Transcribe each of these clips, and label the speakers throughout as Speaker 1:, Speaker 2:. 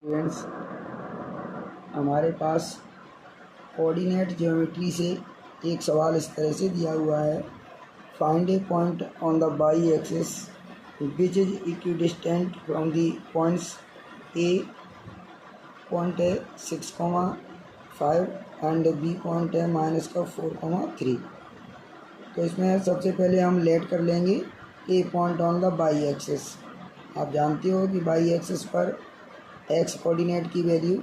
Speaker 1: Students, हमारे पास coordinate geometry से एक सवाल इस तरह से दिया हुआ है। Find A point on the y axis which is equidistant from the points A point है 6,5 एंड बी पॉइंट है -4,3। तो इसमें सबसे पहले हम लेट कर लेंगे a point on the y axis. आप जानते हो कि बाई एक्सिस पर एक्स कोऑर्डिनेट की वैल्यू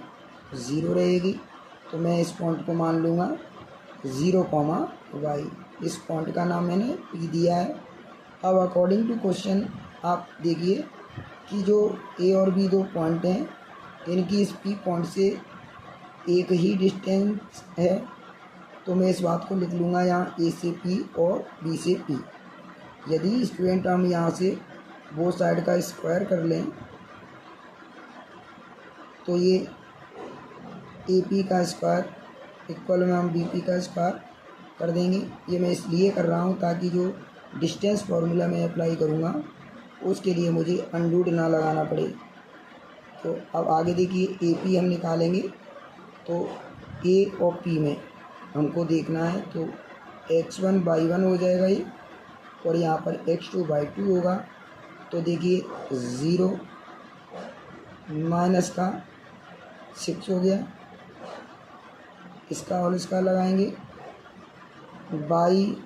Speaker 1: 0 रहेगी, तो मैं इस पॉइंट को मान लूँगा 0,y। इस पॉइंट का नाम मैंने पी दिया है। अब अकॉर्डिंग टू क्वेश्चन आप देखिए कि जो ए और बी दो पॉइंट हैं, इनकी इस पी पॉइंट से एक ही डिस्टेंस है, तो मैं इस बात को लिख लूँगा यहाँ ए से पी और बी से पी। यदि स्टूडेंट हम यहाँ से वो साइड का स्क्वायर कर लें तो ये ए पी का स्क्वायर इक्वल में हम बी पी का स्क्वायर कर देंगे। ये मैं इसलिए कर रहा हूँ ताकि जो डिस्टेंस फार्मूला मैं अप्लाई करूँगा उसके लिए मुझे अनडूड ना लगाना पड़े। तो अब आगे देखिए, ए पी हम निकालेंगे तो ए और पी में हमको देखना है, तो x1/1 हो जाएगा ये, और यहाँ पर x2/2 होगा। तो देखिए 0 माइनस का 6 हो गया, इसका होल स्क्वायर लगाएंगे, बाई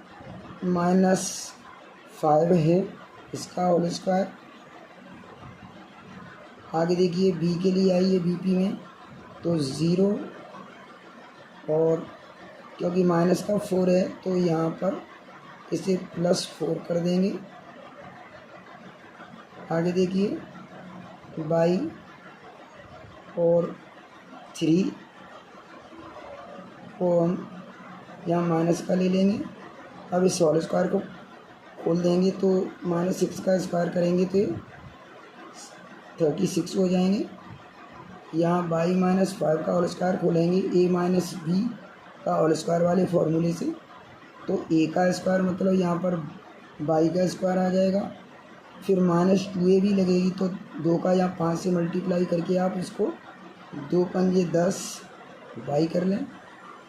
Speaker 1: -5 है, इसका होल स्क्वायर। आगे देखिए बी के लिए आई है, बी पी में तो 0, और क्योंकि -4 है तो यहाँ पर इसे +4 कर देंगे। आगे देखिए बाई और 3 को हम यहाँ माइनस का ले लेंगे। अब इस होल स्क्वायर को खोल देंगे तो -6 का स्क्वायर करेंगे तो 36 हो जाएंगे। यहाँ बाई -5 का होल स्क्वायर खोलेंगे ए माइनस बी का होल स्क्वायर वाले फॉर्मूले से, तो ए का स्क्वायर मतलब यहाँ पर बाई का स्क्वायर आ जाएगा। फिर -2a भी लगेगी, तो 2 का यहाँ 5 से मल्टीप्लाई करके आप इसको 2 पंजे 10 बाई कर लें।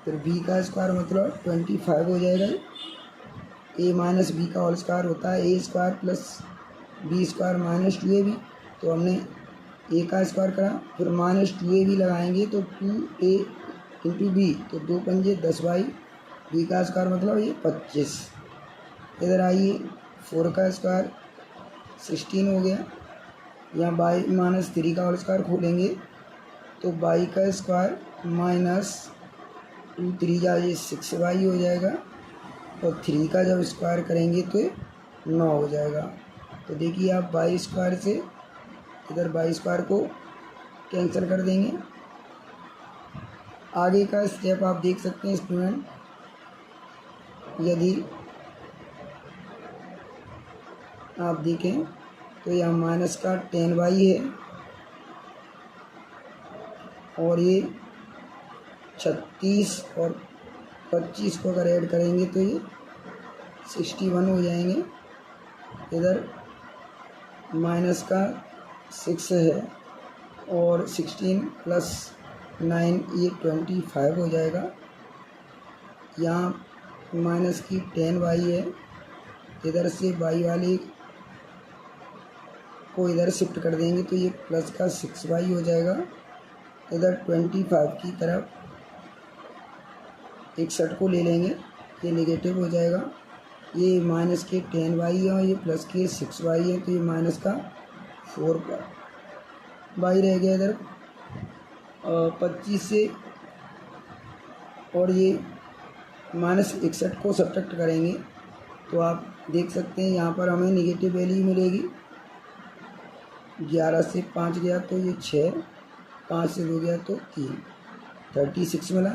Speaker 1: फिर b का स्क्वायर मतलब 25 हो जाएगा। a माइनस बी का होल स्क्वायर होता है a square plus B square -2ab, तो हमने a का स्क्वायर करा, फिर -2ab लगाएंगे तो 2a इंटू बी, तो 2 पंजे 10 बाई, b का स्क्वायर मतलब ये 25। इधर आइए 4 का स्क्वायर 16 हो गया। यहाँ बाई -3 का होल स्क्वायर खोलेंगे तो बाई का स्क्वायर -2 3 जा ये 6 बाई हो जाएगा, और 3 का जब स्क्वायर करेंगे तो 9 हो जाएगा। तो देखिए आप बाई स्क्वायर से इधर बाई स्क्वायर को कैंसिल कर देंगे। आगे का स्टेप आप देख सकते हैं स्टूडेंट, यदि आप देखें तो यहाँ माइनस का 10y है, और ये 36 और 25 को अगर ऐड करेंगे तो ये 61 हो जाएंगे। इधर माइनस का 6 है, और 16 + 9 ये 25 हो जाएगा। यहाँ माइनस की 10y है, इधर से y वाले को इधर शिफ्ट कर देंगे तो ये प्लस का 6y हो जाएगा। इधर 25 की तरफ 61 को ले लेंगे, ये नेगेटिव हो जाएगा। ये माइनस के 10y है और ये प्लस के 6y है, तो ये माइनस का 4y रह गया इधर 25 से, और ये -61 को सब्ट्रैक्ट करेंगे तो आप देख सकते हैं यहाँ पर हमें नेगेटिव वैल्यू मिलेगी। 11 से 5 गया तो ये 6, 5 से 2 गया तो 3, 36 मिला।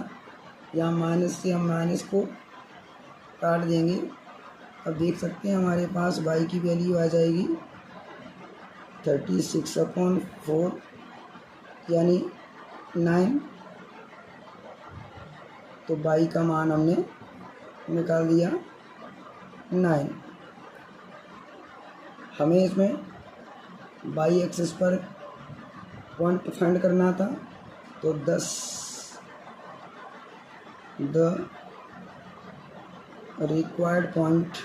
Speaker 1: यहाँ माइनस से हम माइनस को काट देंगे। अब देख सकते हैं हमारे पास y की वैल्यू आ जाएगी 36/4 यानी 9, तो y का मान हमने निकाल दिया 9। हमें इसमें बाई एक्सिस पर पॉइंट फाइंड करना था, तो 10 द रिक्वायर्ड पॉइंट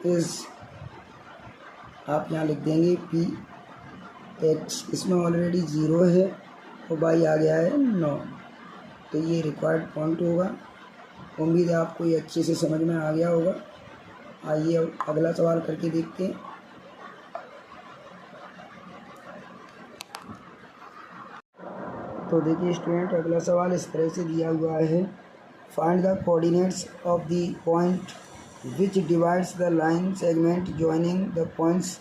Speaker 1: इज़, आप यहाँ लिख देंगे पी एक्स, इसमें ऑलरेडी 0 है और वाई आ गया है 9, तो ये रिक्वायर्ड पॉइंट होगा। उम्मीद है आपको ये अच्छे से समझ में आ गया होगा। आइए अब अगला सवाल करके देखते हैं। तो देखिए स्टूडेंट, अगला सवाल इस तरह से दिया हुआ है, find the coordinates of the point which divides the line segment joining the points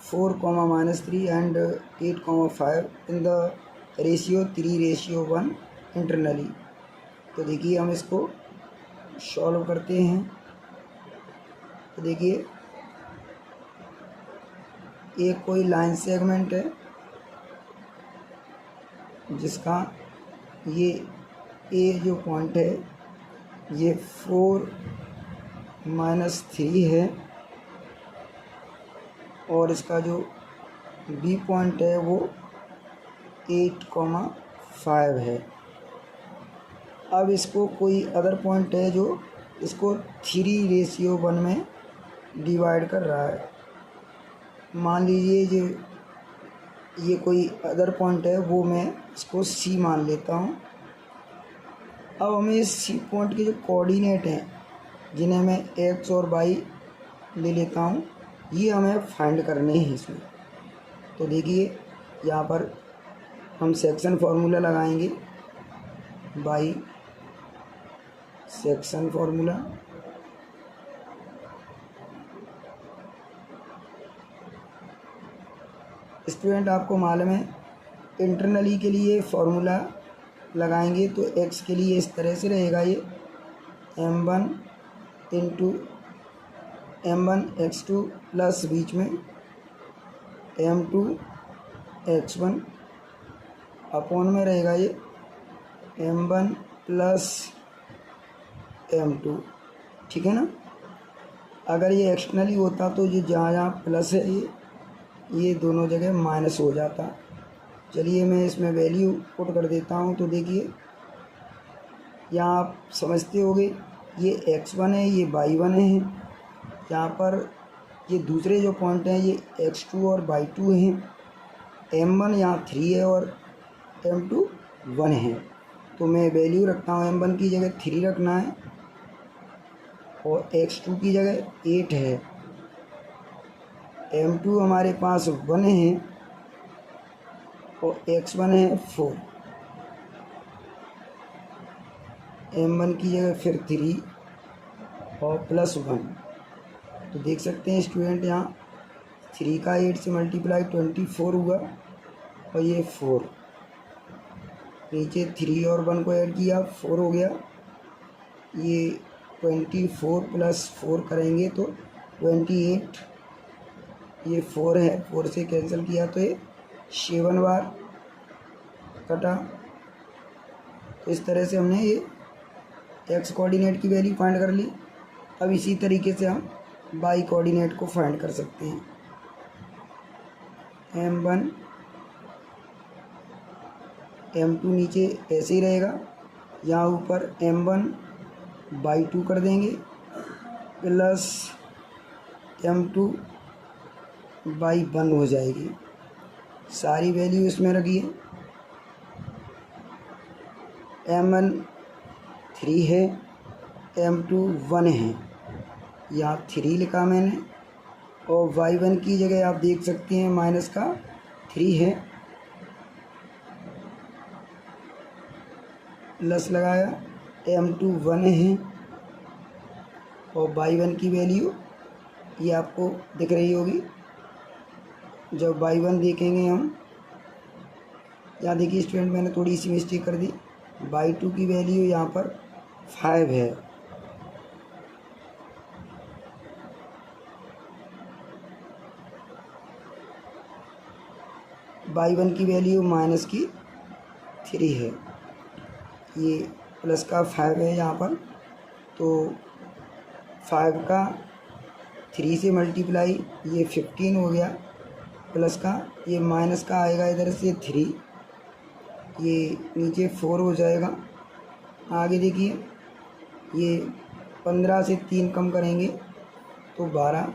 Speaker 1: 4, -3 and 8, 5 in the ratio 3:1 internally. तो देखिए हम इसको सॉल्व करते हैं। तो देखिए एक कोई लाइन सेगमेंट है जिसका ये ए जो पॉइंट है ये 4, -3 है और इसका जो बी पॉइंट है वो 8, 5 है। अब इसको कोई अदर पॉइंट है जो इसको 3:1 में डिवाइड कर रहा है। मान लीजिए जो ये कोई अदर पॉइंट है वो मैं इसको सी मान लेता हूँ। अब हमें इस सी पॉइंट के जो कोऑर्डिनेट हैं जिन्हें मैं एक्स और वाई ले लेता हूँ, ये हमें फाइंड करने हैं इसमें। तो देखिए यहाँ पर हम सेक्शन फार्मूला लगाएंगे, बाई सेक्शन फार्मूला। स्टूडेंट आपको मालूम है इंटरनली के लिए फार्मूला लगाएंगे तो एक्स के लिए इस तरह से रहेगा, ये m1 into m1 x2 plus बीच में m2 x1 अपॉन में रहेगा ये m1 प्लस m2, ठीक है ना। अगर ये एक्सटर्नली होता तो ये जहाँ जहाँ प्लस है ये दोनों जगह माइनस हो जाता। चलिए मैं इसमें वैल्यू पुट कर देता हूँ। तो देखिए यहाँ आप समझते होंगे ये x1 है, ये y1 है, यहाँ पर ये दूसरे जो पॉइंट हैं ये x2 और y2 हैं, m1 यहाँ 3 है और m2 1 है। तो मैं वैल्यू रखता हूँ, m1 की जगह 3 रखना है और x2 की जगह 8 है, m2 हमारे पास 1 है और x1 है 4, m1 की जगह फिर 3 और प्लस 1। तो देख सकते हैं स्टूडेंट यहाँ 3 का 8 से मल्टीप्लाई 24 हुआ और ये 4, नीचे 3 और 1 को ऐड किया 4 हो गया। ये 24 प्लस 4 करेंगे तो 28, ये 4 है, 4 से कैंसिल किया तो ये 7 बार कटा। तो इस तरह से हमने ये एक्स कोऑर्डिनेट की वैल्यू फाइंड कर ली। अब इसी तरीके से हम वाई कोऑर्डिनेट को फाइंड कर सकते हैं। m1 m2 नीचे ऐसे ही रहेगा, यहाँ ऊपर m1/2 कर देंगे प्लस m2/1 हो जाएगी। सारी वैल्यू इसमें रखिए। m1 3 है, m2 1 है, यहाँ 3 लिखा मैंने और y1 की जगह आप देख सकते हैं माइनस का 3 है, प्लस लगाया, m2 1 है और y1 की वैल्यू ये आपको दिख रही होगी। जब y1 देखेंगे हम, यहाँ देखिए स्टूडेंट मैंने थोड़ी सी मिस्टेक कर दी, y2 की वैल्यू यहाँ पर 5 है, y1 की वैल्यू माइनस की 3 है। ये प्लस का 5 है यहाँ पर, तो 5 का 3 से मल्टीप्लाई ये 15 हो गया, प्लस का ये माइनस का आएगा इधर से 3, ये नीचे 4 हो जाएगा। आगे देखिए ये 15 से 3 कम करेंगे तो 12,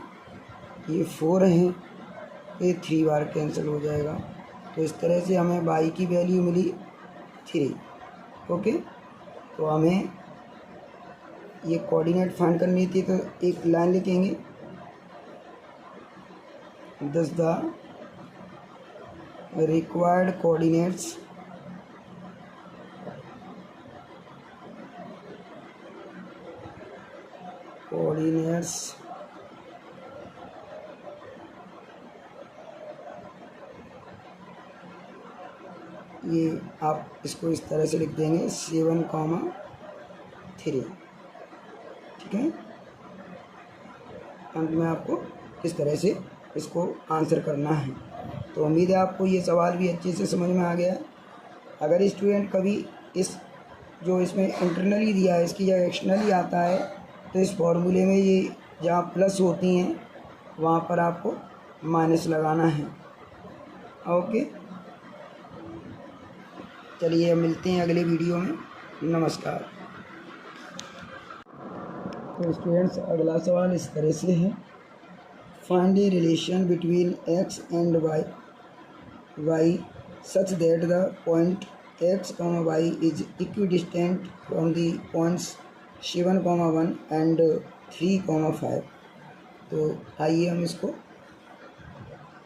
Speaker 1: ये 4 है, ये 3 बार कैंसिल हो जाएगा। तो इस तरह से हमें y की वैल्यू मिली 3। ओके, तो हमें ये कोऑर्डिनेट फाइंड करनी थी, तो एक लाइन लिखेंगे, thus the required coordinates ये आप इसको इस तरह से लिख देंगे 7,3। ठीक है, अंत में आपको इस तरह से इसको आंसर करना है। तो उम्मीद है आपको ये सवाल भी अच्छे से समझ में आ गया है। अगर स्टूडेंट कभी इस जो इसमें इंटरनली दिया है इसकी जगह एक्सटर्नली आता है, तो इस फॉर्मूले में ये जहाँ प्लस होती हैं वहाँ पर आपको माइनस लगाना है। ओके, चलिए अब मिलते हैं अगले वीडियो में। नमस्कार। तो स्टूडेंट्स अगला सवाल इस तरह से है, find a relation between x and y such that the point x, y is equidistant from the points 7,1 and 3,5। तो आइए हम इसको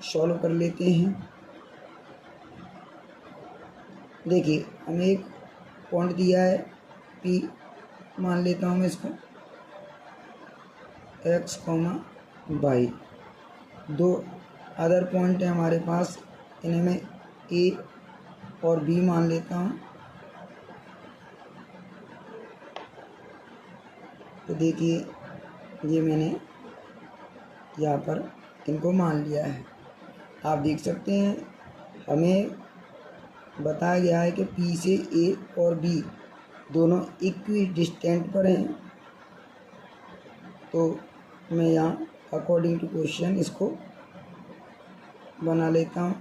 Speaker 1: सॉल्व कर लेते हैं। देखिए हमें एक पॉइंट दिया है P, मान लेता हूँ मैं इसको x, y। दो अदर पॉइंट है हमारे पास, इन्हें मैं A और B मान लेता हूँ। तो देखिए ये मैंने यहाँ पर इनको मान लिया है। आप देख सकते हैं हमें बताया गया है कि P से A और B दोनों इक्वी डिस्टेंट पर हैं। तो मैं यहाँ अकॉर्डिंग टू क्वेश्चन इसको बना लेता हूँ।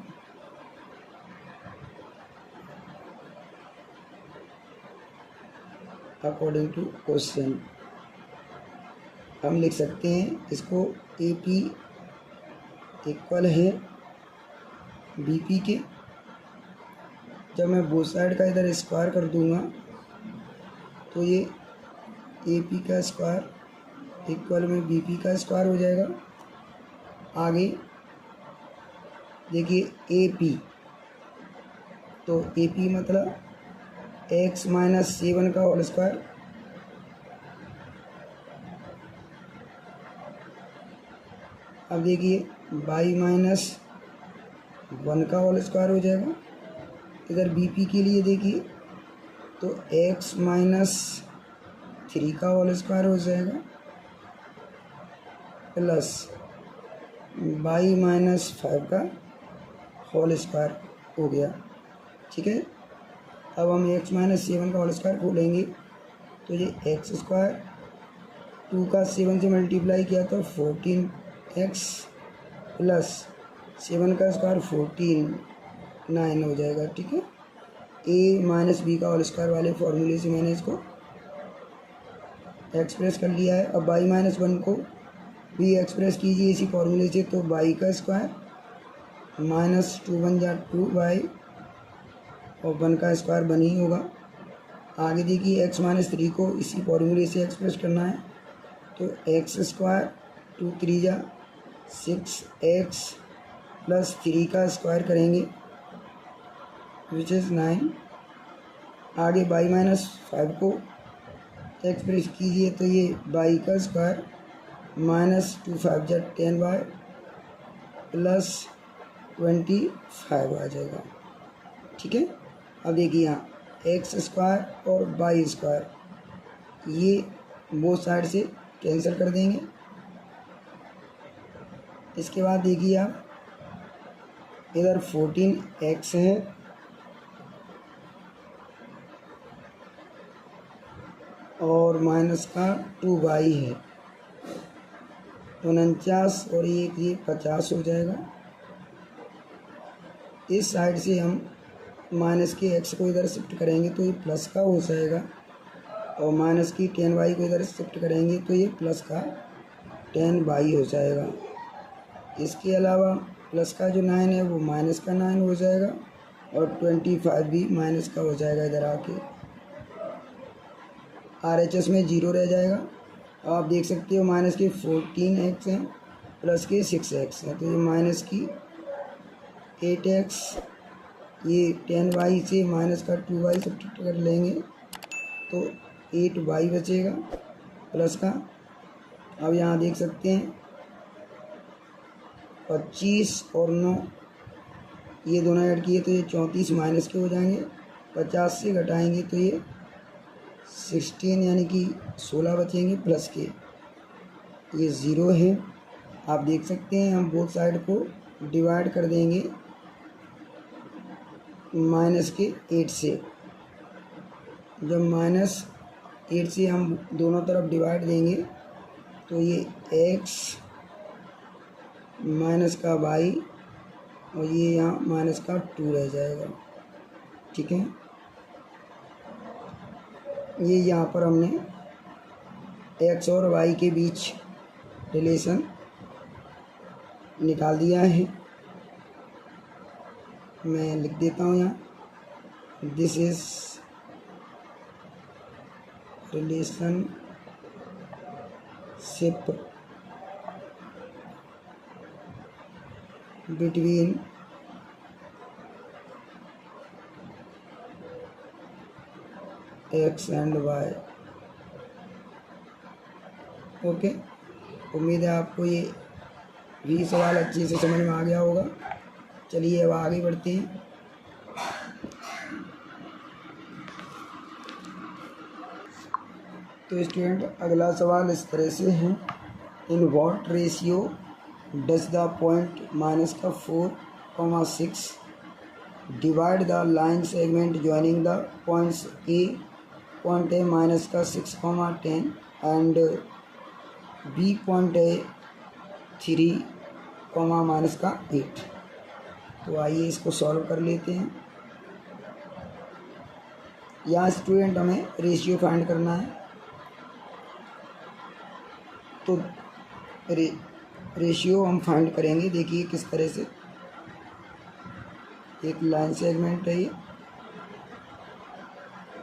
Speaker 1: अकॉर्डिंग टू क्वेश्चन हम लिख सकते हैं इसको AP इक्वल है BP के। जब मैं बोथ साइड का इधर स्क्वायर कर दूंगा तो ये AP का स्क्वायर इक्वल में BP का स्क्वायर हो जाएगा। आगे देखिए AP, तो AP मतलब x माइनस 7 का होल स्क्वायर। अब देखिए y माइनस 1 का होल स्क्वायर हो जाएगा। इधर BP के लिए देखिए तो x माइनस 3 का होल स्क्वायर हो जाएगा प्लस y माइनस 5 का होल स्क्वायर हो गया। ठीक है, अब हम x माइनस 7 का होल स्क्वायर खोलेंगे तो ये x स्क्वायर 2 का 7 से मल्टीप्लाई किया तो 14x प्लस 7 का स्क्वायर 14, 9 हो जाएगा। ठीक है, a माइनस बी का होल स्क्वायर वाले फॉर्मूले से मैंने इसको एक्सप्रेस कर लिया है। अब y माइनस 1 को भी एक्सप्रेस कीजिए इसी फॉर्मूले से, तो y का स्क्वायर माइनस 2 1 जा 2y और 1 का स्क्वायर बन ही होगा। आगे देखिए x माइनस 3 को इसी फॉर्मूले से एक्सप्रेस करना है, तो x स्क्वायर 2 3 जा 6x प्लस 3 का स्क्वायर करेंगे विच इज़ 9। आगे y माइनस 5 को एक्सप्रेस कीजिए तो ये y का स्क्वायर माइनस 2 5 जा 10y प्लस 25 आ जाएगा। ठीक है, अब देखिए यहाँ एक्स स्क्वायर और वाई स्क्वायर ये बोथ साइड से कैंसिल कर देंगे। इसके बाद देखिए आप इधर 14x है और माइनस का 2y है, 49 और ये 50 हो जाएगा। इस साइड से हम माइनस के x को इधर शिफ्ट करेंगे तो ये प्लस का हो जाएगा, और माइनस की 10y को इधर शिफ्ट करेंगे तो ये प्लस का 10y हो जाएगा। इसके अलावा प्लस का जो 9 है वो माइनस का 9 हो जाएगा, और 25 भी माइनस का हो जाएगा इधर आके। RHS में 0 रह जाएगा। अब आप देख सकते हो माइनस के 14x हैं, प्लस के 6x हैं, तो ये माइनस की 8x, ये 10y से माइनस का 2y सब्ट्रैक्ट कर लेंगे तो 8y बचेगा प्लस का। अब यहाँ देख सकते हैं 25 और 9 ये दोनों ऐड किए तो ये 34 माइनस के हो जाएंगे। 50 से घटाएंगे तो ये 16 यानी कि 16 बचेंगे प्लस के, ये 0 है। आप देख सकते हैं हम बोथ साइड को डिवाइड कर देंगे माइनस के 8 से। जब माइनस 8 से हम दोनों तरफ डिवाइड देंगे तो ये x माइनस का y और ये यहाँ माइनस का 2 रह जाएगा। ठीक है, ये यहाँ पर हमने x और y के बीच रिलेशन निकाल दिया है। मैं लिख देता हूँ यहाँ, this is relationship between x and y। Okay, उम्मीद है आपको ये भी सवाल अच्छे से समझ में आ गया होगा। चलिए अब आगे बढ़ते हैं। तो स्टूडेंट अगला सवाल इस तरह से है, in what ratio does the point minus का 4,6 divide the line segment joining the points point A minus का 6,10 and B point A 3, minus का 8। तो आइए इसको सॉल्व कर लेते हैं। यहाँ स्टूडेंट हमें रेशियो फाइंड करना है, तो रेशियो हम फाइंड करेंगे। देखिए किस तरह से, एक लाइन सेगमेंट है ये,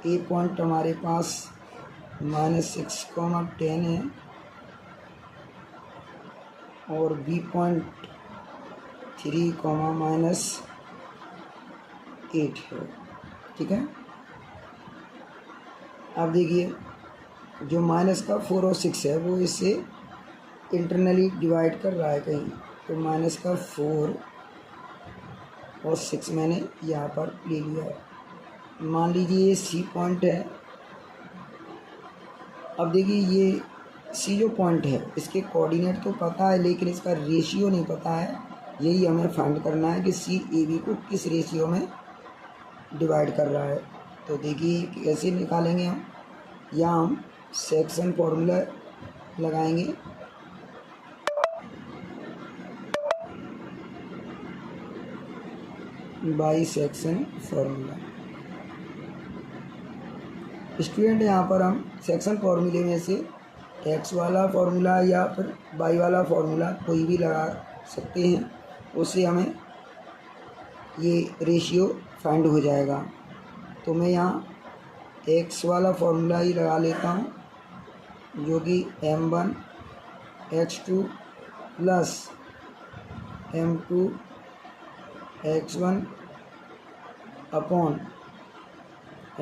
Speaker 1: ए पॉइंट हमारे पास -6,10 है और बी पॉइंट 3, -8 है। ठीक है, अब देखिए जो माइनस का 4 और 6 है वो इससे इंटरनली डिवाइड कर रहा है कहीं, तो माइनस का 4 और 6 मैंने यहाँ पर ले लिया है। मान लीजिए ये सी पॉइंट है। अब देखिए ये सी जो पॉइंट है इसके कोऑर्डिनेट तो पता है लेकिन इसका रेशियो नहीं पता है। यही हमें फाइंड करना है कि सी ए बी को किस रेशियो में डिवाइड कर रहा है। तो देखिए कैसे निकालेंगे हम, यहाँ हम सेक्शन फॉर्मूला लगाएंगे। By section formula. स्टूडेंट यहाँ पर हम सेक्शन फॉर्मूले में से एक्स वाला फार्मूला या फिर वाई वाला फार्मूला कोई भी लगा सकते हैं, उससे हमें ये रेशियो फाइंड हो जाएगा। तो मैं यहाँ एक्स वाला फार्मूला ही लगा लेता हूँ, जो कि m1 x2 plus m2 x1 upon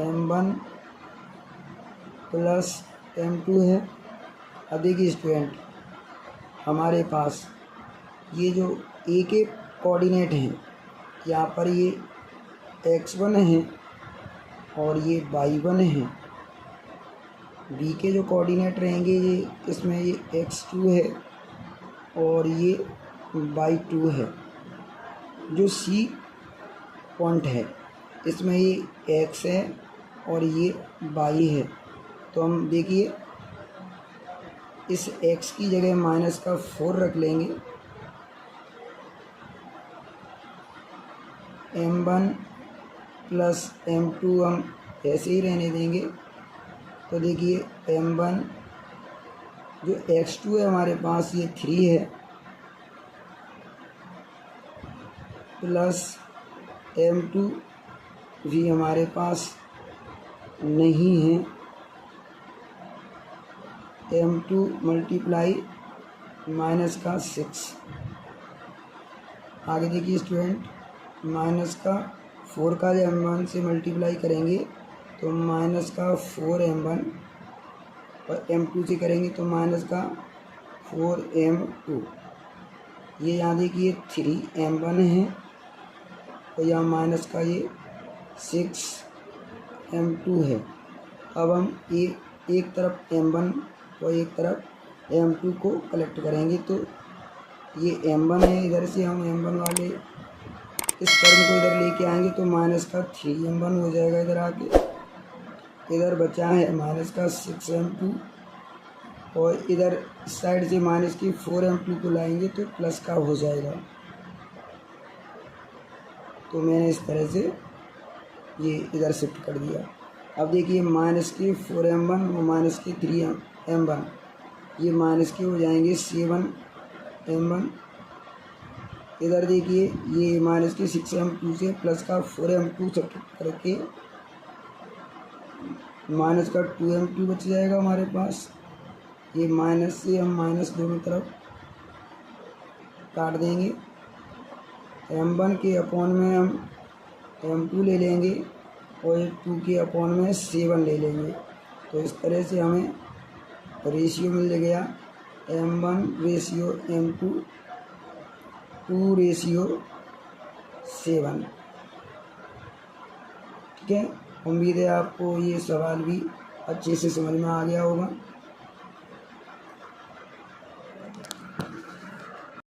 Speaker 1: m1 plus m2 है। अब देखिए स्टूडेंट हमारे पास ये जो ए के कोऑर्डिनेट हैं, यहाँ पर ये x1 है और ये y1 है। बी के जो कोऑर्डिनेट रहेंगे ये इसमें ये x2 है और ये y2 है। जो सी पॉइंट है इसमें ये x है और ये y है। तो हम देखिए इस x की जगह माइनस का 4 रख लेंगे, m1 प्लस m2 हम ऐसे ही रहने देंगे। तो देखिए m1 जो x2 है हमारे पास ये 3 है, प्लस m2 भी हमारे पास नहीं है, m2 मल्टीप्लाई माइनस का 6। आगे देखिए स्टूडेंट, माइनस का 4 का जब m1 से मल्टीप्लाई करेंगे तो माइनस का 4m1 और m2 से करेंगे तो माइनस का 4m2। ये यहाँ देखिए 3m1 है और यहाँ माइनस का ये 6m2 है। अब हम एक तरफ m1 और एक तरफ m2 को कलेक्ट करेंगे, तो ये m1 है, इधर से हम m1 वाले इस टर्म को इधर लेके आएंगे तो माइनस का 3m1 हो जाएगा इधर आके। इधर बचा है माइनस का 6m2 और इधर इस साइड से माइनस की 4m2 को लाएंगे तो प्लस का हो जाएगा। तो मैंने इस तरह से ये इधर शिफ्ट कर दिया। अब देखिए माइनस के 4m1 और माइनस के 3m1 ये माइनस के हो जाएंगे 7m1। इधर देखिए ये माइनस के 6m2 से प्लस का 4m2 सब्ट्रैक्ट करके माइनस का 2m2 बच जाएगा हमारे पास। ये माइनस से हम माइनस दोनों तरफ काट देंगे। m1 के अपॉन में हम m2 ले लेंगे और 2 के अपॉन में 7 ले लेंगे। तो इस तरह से हमें रेशियो मिल गया m1 रेशियो m2 2 रेशियो 7। ठीक है, उम्मीद है आपको ये सवाल भी अच्छे से समझ में आ गया होगा।